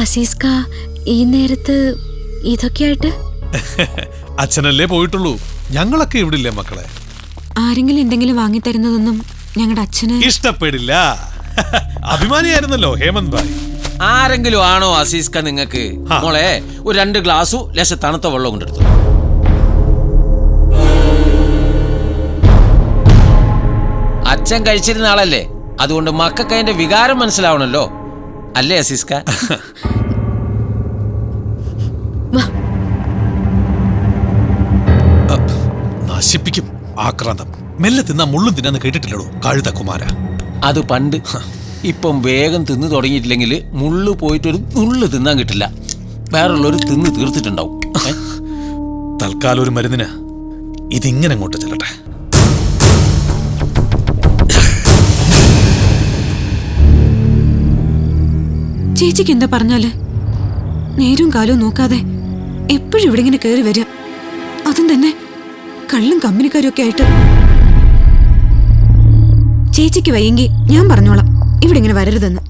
അസീസ്ക ഈ നേരത്ത് ഇതൊക്കെയായിട്ട്? അച്ഛനല്ലേ പോയിട്ടുള്ളൂ, ഞങ്ങളൊക്കെ ഇവിടെ ഇല്ലേ മക്കളെ. ആരെങ്കിലും എന്തെങ്കിലും വാങ്ങിത്തരുന്നതൊന്നും ഞങ്ങളുടെ അച്ഛന് ഇഷ്ടപ്പെടില്ല. അഭിമാനിയായിരുന്നല്ലോ ഹേമന്ത് ഭായ്. ആരെങ്കിലും ആണോ അസീസ്ക നിങ്ങൾക്ക്? മോളെ ഒരു 2 ഗ്ലാസ്സു ലേശ തണുത്ത വെള്ളം കൊണ്ടെടുത്തു. അച്ഛൻ കഴിച്ചിരുന്ന ആളല്ലേ, അതുകൊണ്ട് മക്കൾക്ക് അതിന്റെ വികാരം മനസ്സിലാവണല്ലോ, അല്ലേ അസീസ്ക? നശിപ്പിക്കും ആക്രാന്തം. മെല്ലെ തിന്നാ മുള്ളും തിന്നാന്ന് കേട്ടിട്ടില്ലടോ കഴുത കുമാര. അത് പണ്ട്. ഇപ്പം വേഗം തിന്നു തുടങ്ങിയിട്ടില്ലെങ്കിൽ മുള്ളു പോയിട്ടൊരു നുള്ളു തിന്നാൻ കിട്ടില്ല. വേറുള്ളൊരു തിന്ന് തീർത്തിട്ടുണ്ടാവും. തൽക്കാലം ഒരു മരുന്നിന് ഇതിങ്ങനെ അങ്ങോട്ട് ചെല്ലട്ടെ. ചേച്ചിക്ക് എന്താ പറഞ്ഞാല്? നേരും കാലവും നോക്കാതെ എപ്പോഴും ഇവിടെ ഇങ്ങനെ കയറി വരിക, അതും തന്നെ കള്ളും കമ്പനിക്കാരും ഒക്കെ ആയിട്ട്. ചേച്ചിക്ക് വയ്യെങ്കിൽ ഞാൻ പറഞ്ഞോളാം ഇവിടെ ഇങ്ങനെ വരരുതെന്ന്.